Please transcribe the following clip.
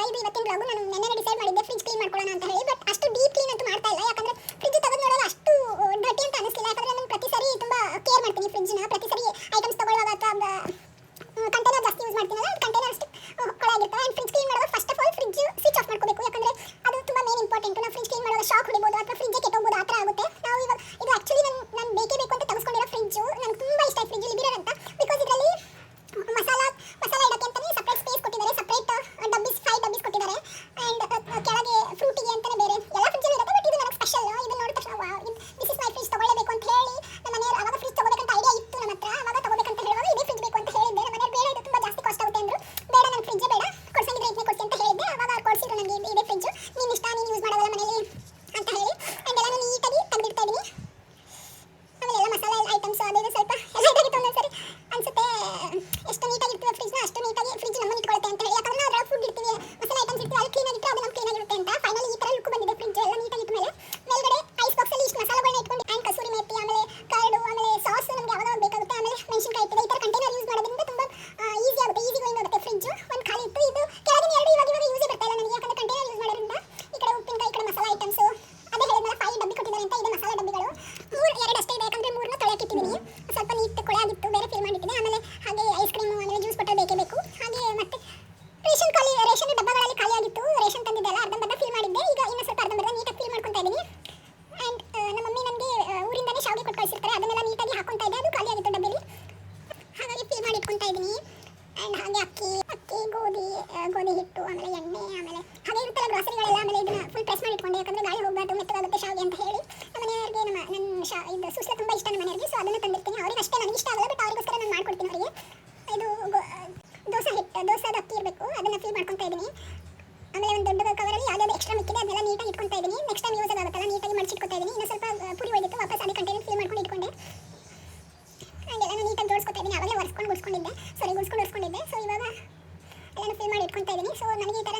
ಇದು ಇವತ್ತಿನ ಬ್ಲಾಗು. ನಾನು ನೆನ್ನೆ ಡಿಸೈಡ್ ಮಾಡಿದ್ದೆ ಫ್ರಿಜ್ ಕ್ಲೀನ್ ಮಾಡ್ಕೊಳ್ಳೋಣ ಅಂತ ಹೇಳಿ, ಬಟ್ ಅಷ್ಟು ಡೀಪ್ ಕ್ಲೀನ್ ಅಂತೂ ಮಾಡ್ತಾ ಇಲ್ಲ. ಯಾಕಂದ್ರೆ ಫ್ರಿಜ್ ತೆಗೆದು ನೋಡೋದು ಅಷ್ಟು ಡರ್ಟಿ ಅಂತ ಅನಿಸ್ಲಿಲ್ಲ. ಯಾಕಂದ್ರೆ ನಾನು ಪ್ರತಿ ಸರಿ ತುಂಬಾ ಕೇರ್ ಮಾಡ್ತೀನಿ ಫ್ರಿಜ್ನ. ಪ್ರತಿ ಸರಿ ಐಟಮ್ಸ್ ತಗೊಳ್ಳುವಾಗ ಅಥವಾ ಕಂಟೈನರ್ ಜಾಸ್ತಿ ಯೂಸ್ ಮಾಡ್ತೀನಲ್ಲ, ಕಂಟೈನರ್ ಅಷ್ಟು ಕೊಳಾಗಿರ್ತವೆ. ಆ್ಯಂಡ್ ಫ್ರಿಜ್ ಕ್ಲೀನ್ ಮಾಡುವಾಗ first of all fridge switch off ಮಾಡ್ಕೋಬೇಕು. ಯಾಕಂದ್ರೆ ಅದು ತುಂಬಾ ಮೇನ್ ಇಂಪಾರ್ಟೆಂಟ್. ನಾವು ಫ್ರಿಜ್ ಕ್ಲೀನ್ ಮಾಡುವಾಗ ಶಾಕ್ ಹೊಡಿಬೋದು ಅಥವಾ ಫ್ರಿಜ್ ಕೆಟ್ಟೋಗ್ಬೋದು, ಆ ಥರ ಆಗುತ್ತೆ. ನಾವು ಇವಾಗ ಇದು ಆಕ್ಚುಲಿ ನಾನು ಬೇಕೇ ಬೇಕು ಅಂತ ತೆಗೆಸ್ಕೊಂಡಿರೋ ಫ್ರಿಜ್. ನನಗೆ ತುಂಬಾ ಇಷ್ಟ ಆಯ್ತು ಫ್ರಿಜ್ ಲಿಬಿರರ್ ಅಂತ. ಬಿಕಾಸ್ ಇದರಲ್ಲಿ ಮಸಾಲ ಇಡಕ್ಕೆ ಅಂತಾನೆ ಸಪ್ರೇಟ್ ಸ್ಪೇಸ್ ಕೊಟ್ಟಿದ್ದಾರೆ, ಸಪ್ರೇಟ್ ಡಬ್ಬಿಸ್ 5 ಡಬ್ಬಿಸ್ ಕೊಟ್ಟಿದ್ದಾರೆ. ಆ್ಯಂಡ್ ಕೆಳಗೆ ಫ್ರೂಟಿಗೆ ಅಂತಾನೆ ಬೇರೆ ಎಲ್ಲ ಫ್ರಿಜ್ಜಲ್ಲೂ ಇರುತ್ತೆ. ಬಟ್ ಇದು ನನಗೆ ಸ್ಪೆಷಲ್. ಇದನ್ನ ನೋಡಿದ ತಕ್ಷಣ wow, this is my fridge, ತಗೊಳ್ಳೇಬೇಕು ಅಂತ ಹೇಳಿ ನಮ್ಮ ಮನೆಯವರು ಆವಾಗ ಫ್ರಿಜ್ ತಗೋಬೇಕಂತ ಐಡಿಯಾ ಇತ್ತು ನಮ್ಮ ಹತ್ರ. ಆವಾಗ ತಗೋಬೇಕಂತ ಹೇಳುವಾಗ ಇದೇ ಫ್ರಿಜ್ ಬೇಕು ಅಂತ ಹೇಳಿದ್ದೆ. ನಮ್ಮ ಮನೆಯವರು ಬೇಡ, ಇದು ತುಂಬಾ ಜಾಸ್ತಿ ಕಾಸ್ಟ್ ಆಗುತ್ತೆ ಅಂದ್ರು. ಬೇಡ, ನನ್ನ ಫ್ರಿಜ್ಜೇ ಬೇಡ, ಕೊಡ್ಸಂಗಿದ್ರೆ ಇದನ್ನೇ ಕೊಡ್ಸಿ ಅಂತ ಹೇಳಿದ್ದೆ. ಆವಾಗ ಕೊಡಿಸಿದ್ರು ನನಗೆ ಇದೇ ಫ್ರಿಜ್. ನೀನು ಇಷ್ಟ, ನೀನು ಯೂಸ್ ಮಾಡೋದಲ್ಲ ಮನೇಲಿ ಅಂತ ಹೇಳಿ. ಆ್ಯಂಡ್ ಎಲ್ಲನೂ ನೀಟಾಗಿ ತೆಗೆದಿಡ್ತಾ ಇದ್ದೀನಿ. ಆಮೇಲೆ ಎಲ್ಲ ಮಸಾಲೆ ಐಟಮ್ಸ್ ಅದು ಇದು ಸ್ವಲ್ಪ ಎಲ್ಲ ಇದಾಗಿತ್ತು ಒಂದೊಂದ್ಸರಿ ಅನ್ಸುತ್ತೆ. ಎಷ್ಟು ನೀಟಾಗಿ ಇರ್ತೀವಿ ಫ್ರಿಜ್ನ ಅಷ್ಟು ನೀಟಾಗಿ ಫ್ರಿಜ್ ನಮ್ಮನ್ನು ಇಟ್ಕೊಳ್ಳುತ್ತೆ ಅಂತ ಹೇಳಿ. ಯಾಕಂದ್ರೆ ನಾವು ಅದರಲ್ಲಿ ಫುಡ್ ಇಡ್ತೀವಿ, ಮಸಾಲೆ ಐಟಮ್ಸ್ ಇರ್ತೀವಿ, ಅಲ್ಲಿ ಕ್ಲೀನಾಗಿ ಇಟ್ಟರೆ ಅದು ನಮ್ಮ ಕ್ಲೀನಾಗಿರುತ್ತೆ ಅಂತ. ಫೈನಲಿ ಈ ಥರ ಲುಕ್ ಬಂದಿದೆ ಫ್ರಿಜ್ ಎಲ್ಲ ನೀಟಾಗಿ ಇಟ್ಟ ಮೇಲೆ. ಮೇಲ್ಗಡೆ ಐಸ್ ಬಾಕ್ಸಲ್ಲಿ ಇಷ್ಟು ಮಸಾಲೆಗಳನ್ನ ಇಟ್ಕೊಂಡು ಆ್ಯಂಡ್ ಕಸೂರಿ ಮೇಥಿ, ಆಮೇಲೆ ಕರ್ಡು, ಆಮೇಲೆ ಸಾಸ್ ನಮಗೆ ಯಾವಾಗ ಬೇಕಾಗುತ್ತೆ, ಆಮೇಲೆ ಮೆಣಸಿನಕಾಯಿ ಇಟ್ಟಿದೆ. ಈ ಥರ ಕಂಟೈನರ್ ಯೂಸ್ ಮಾಡೋದ್ರಿಂದ ತುಂಬ ಈಸಿ ಆಗುತ್ತೆ, ಈಸಿ ಗೋಯಿಂಗ್ ಆಗುತ್ತೆ. ಫ್ರಿಜ್ ಒಂದು ಖಾಲಿ ಇತ್ತು, ಇದು ಕೆಳಗಿನ ಎರಡು ಇವಾಗ ಯೂಸೇ ಬರ್ತಾ ಇಲ್ಲ ನನಗೆ. ಯಾಕಂದ್ರೆ ಕಂಟೈನರ್ ಯೂಸ್ ಮಾಡೋದ್ರಿಂದ ಈ ಕಡೆ ಉಪ್ಪಿನಕಾಯಿ, ಈ ಕಡೆ ಮಸಾಲೆ ಐಟಮ್ಸು. ಅದೇ ಹೇಳಿದ್ನಲ್ಲ 5 ಡಬ್ಬಿ ಕೊಟ್ಟಿದ್ದಾರೆ ಅಂತ. ಇದೆ ಮಸಾಲೆ ಡಬ್ಬಿಗಳು 2 ಅಷ್ಟೇ ಇದೆ. ಯಾಕಂದ್ರೆ 3ನ ತೊಳೆಯಕ್ಕೆ ಇಟ್ಟಿದ್ದೀನಿ. ಸ್ವಲ್ಪ ನೀಟ್ ಕೊಳೆ ಆಗಿತ್ತು, ಬೇರೆ ಫಿಲ್ ಮಾಡಿಟ್ಟಿದ್ದೆ. ಆಮೇಲೆ ಹಾಗೆ ಐಸ್ ಕ್ರೀಮು, ಆಮೇಲೆ ಜ್ಯೂಸ್ ಬಾಟಲ್ ಬೇಕೇ ಬೇಕು. ಹಾಗೆ ಮತ್ತೆ ರೇಷನ್ ಡಬ್ಬಗಳಲ್ಲಿ ಖಾಲಿ ಆಗಿತ್ತು. ರೇಷನ್ ತಂದಿದ್ದೆಲ್ಲ ಅರ್ಧಂಬರ್ಧ ಫಿಲ್ ಮಾಡಿದ್ದೆ. ಈಗ ಇನ್ನೂ ಸ್ವಲ್ಪ ಅರ್ಧಂಬರ್ಧ ನೀಟಾಗಿ ಫಿಲ್ ಮಾಡ್ಕೊತಾ ಇದ್ದೀನಿ. ಆ್ಯಂಡ್ ನಮ್ಮ ಮಮ್ಮಿ ನನಗೆ ಊರಿಂದನೇ ಶಾವಿಗೆ ಕೊಟ್ಟು ಕಳಿಸಿರ್ತಾರೆ, ಅದನ್ನೆಲ್ಲ ನೀಟಾಗಿ ಹಾಕೊತಾ ಇದ್ದೆ. ಅದು ಖಾಲಿ ಆಗಿತ್ತು ಡಬ್ಬಲ್ಲಿ, ಹಾಗಾಗಿ ಫಿಲ್ ಮಾಡಿ ಇಟ್ಕೊತಾ ಇದ್ದೀನಿ. ಆ್ಯಂಡ್ ಹಾಗೆ ಅಕ್ಕಿ, ಗೋಧಿ ಹಿಟ್ಟು, ಆಮೇಲೆ ಎಣ್ಣೆ, ಆಮೇಲೆ ಹಾಗೆ ಇರುತ್ತಲ್ಲ ಗ್ರಾಸರಿಗಳೆಲ್ಲ. ಆಮೇಲೆ ಇದನ್ನು ಫುಲ್ ಪ್ರೆಸ್ ಮಾಡಿ ಇಟ್ಕೊಂಡೆ, ಯಾಕಂದರೆ ಗಾಳಿ ಹೋಗಬಾರ್ದು, ಮೆತ್ತಗಾಗುತ್ತೆ ಶಾವಿಗೆ ಅಂತ ಹೇಳಿ. ನಮ್ಮ ಮನೆಯವರಿಗೆ ಇದು ಸೂಸ್ಲ ತುಂಬ ಇಷ್ಟ ನಮ್ಮ ಮನೆಯವರಿಗೆ. ಸೊ ಅದನ್ನು ತಂದಿರ್ತೀನಿ. ಅವ್ರಿಗೆ ಅಷ್ಟೇ, ನನಗೆ ಇಷ್ಟ ಆಗಲ್ಲ, ಬಟ್ ಅವರಿಗೋಸ್ಕರ ನಾನು ಮಾಡ್ಕೊಡ್ತೀನಿ ಅವರಿಗೆ. ಇದು ದೋಸೆದ ಅಕ್ಕಿ ಇರಬೇಕು, ಅದನ್ನು ಫಿಲ್ ಮಾಡ್ಕೊತಾ ಇದ್ದೀನಿ. ಆಮೇಲೆ ಒಂದು ದೊಡ್ಡ ಕವರಲ್ಲಿ ಯಾವ್ದಾದ್ರು ಎಕ್ಸ್ಟ್ರಾ ಮಿಕ್ಕಿದೆ ಅದನ್ನೆಲ್ಲ ನೀಟಾಗಿ ಇಟ್ಕೊತಾ ಇದ್ದೀನಿ. ನೆಕ್ಸ್ಟ್ ಟೈಮ್ ಯೂಸ್ ಆಗುತ್ತಲ್ಲ, ನೀಟಾಗಿ ಮಡಿಚಿಟ್ಕೊತಾ ಇದ್ದೀನಿ. ಇನ್ನೂ ಸ್ವಲ್ಪ ಪುರಿ ಹೋಗಿತ್ತು, ವಾಪಸ್ ಅದೇ ಕಂಟೈನರ್ ಫಿಲ್ ಮಾಡ್ಕೊಂಡು ಇಟ್ಕೊಂಡೆ. ಹಂಗೆಲ್ಲ ನೀಟಾಗಿ ಜೋಡಿಸ್ಕೊತಾ ಇದ್ದೀನಿ. ಆವಾಗಲೇ ಗುಡಿಸ್ಕೊಂಡಿದ್ದೆ. ಸೊ ಇವಾಗ ಎಲ್ಲನೂ ಫಿಲ್ ಮಾಡಿ ಇಟ್ಕೊತಾ ಇದ್ದೀನಿ. ಸೊ ನನಗೆ ಈ ಥರ